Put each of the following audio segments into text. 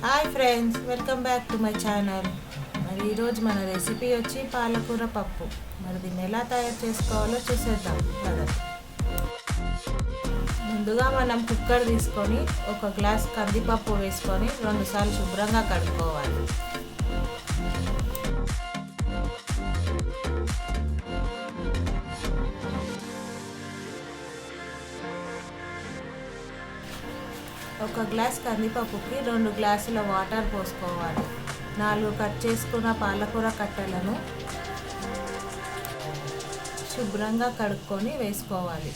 Hi friends, welcome back to my channel. మరి ఈరోజు మన రెసిపీ వచ్చి పాలకూర పప్పు. మరి దీన్ని ఎలా తయారు చేసుకోవాలో చూసేద్దాం కదా. ముందుగా మనం కుక్కర్ తీసుకొని ఒక గ్లాస్ కందిపప్పు వేసుకొని 2 సార్లు శుభ్రంగా కడుక్కోవాలి. ఒక గ్లాస్ కందిపప్పుకి 2 గ్లాసుల వాటర్ పోసుకోవాలి. 4 కట్ చేసుకున్న పాలకూర కట్టలను శుభ్రంగా కడుక్కొని వేసుకోవాలి.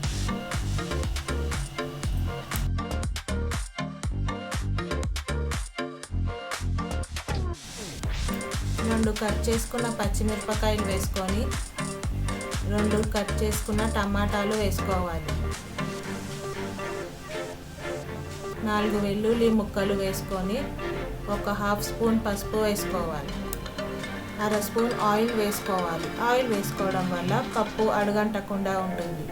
2 కట్ చేసుకున్న పచ్చిమిరపకాయలు వేసుకొని 2 కట్ చేసుకున్న టమాటాలు వేసుకోవాలి. 4 వెల్లుల్లి ముక్కలు వేసుకొని ఒక హాఫ్ స్పూన్ పసుపు వేసుకోవాలి. 1/2 స్పూన్ ఆయిల్ వేసుకోవాలి. ఆయిల్ వేసుకోవడం వల్ల పప్పు అడుగంటకుండా ఉంటుంది.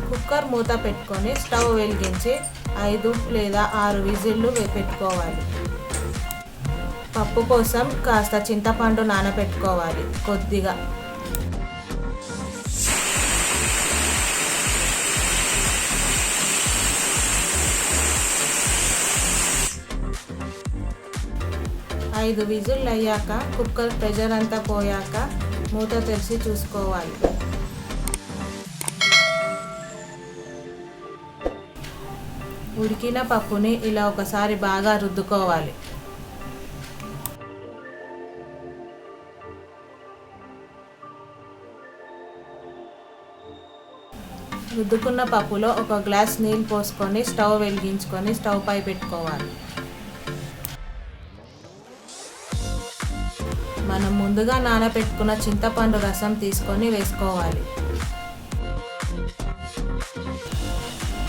కుక్కర్ మూత పెట్టుకొని స్టవ్ వెలిగించి 5 లేదా 6 విజిల్లు పెట్టుకోవాలి. పప్పు కోసం కాస్త చింతపండు నానబెట్టుకోవాలి కొద్దిగా. ఐదు విజిల్ అయ్యాక కుక్కర్ ప్రెషర్ అంతా పోయాక మూత తెరిచి చూసుకోవాలి. ఉడికిన పప్పుని ఇలా ఒకసారి బాగా రుద్దుకోవాలి. రుద్దుకున్న పప్పులో ఒక గ్లాస్ నీళ్ళు పోసుకొని స్టవ్ వెలిగించుకొని స్టవ్ పై పెట్టుకోవాలి. మనం ముందుగా నానబెట్టుకున్న చింతపండు రసం తీసుకొని వేసుకోవాలి.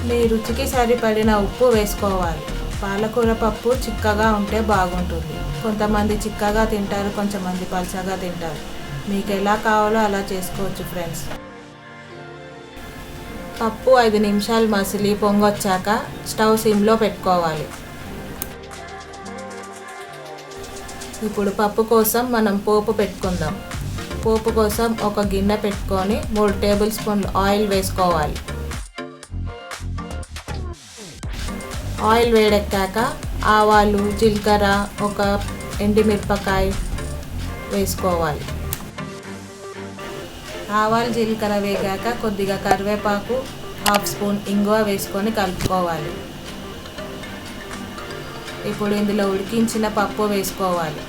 మీ రుచికి సరిపడిన ఉప్పు వేసుకోవాలి. పాలకూర పప్పు చిక్కగా ఉంటే బాగుంటుంది. కొంతమంది చిక్కగా తింటారు, కొంతమంది పలచగా తింటారు. మీకు ఎలా కావాలో అలా చేసుకోవచ్చు ఫ్రెండ్స్. పప్పు 5 నిమిషాలు మసిలి పొంగొచ్చాక స్టవ్ సిమ్లో పెట్టుకోవాలి. ఇప్పుడు పప్పు కోసం మనం పోపు పెట్టుకుందాం. పోపు కోసం ఒక గిన్నె పెట్టుకొని 3 టేబుల్ స్పూన్లు ఆయిల్ వేసుకోవాలి. ఆయిల్ వేడెక్కాక ఆవాలు, జీలకర్ర, ఒక ఎండుమిరపకాయ వేసుకోవాలి. ఆవాలు జీలకర్ర వేగాక కొద్దిగా కరివేపాకు, హాఫ్ స్పూన్ ఇంగువ వేసుకొని కలుపుకోవాలి. ఇప్పుడు ఇందులో ఉడికించిన పప్పు వేసుకోవాలి.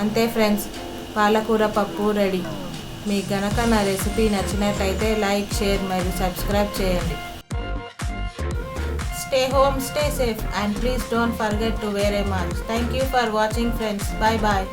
అంతే ఫ్రెండ్స్, పాలకూర పప్పు రెడీ. మీకు గనక నా రెసిపీ నచ్చినట్లయితే లైక్, షేర్ మరియు సబ్స్క్రైబ్ చేయండి. Stay home, stay safe and please don't forget to wear a mask. Thank you for watching friends. Bye bye.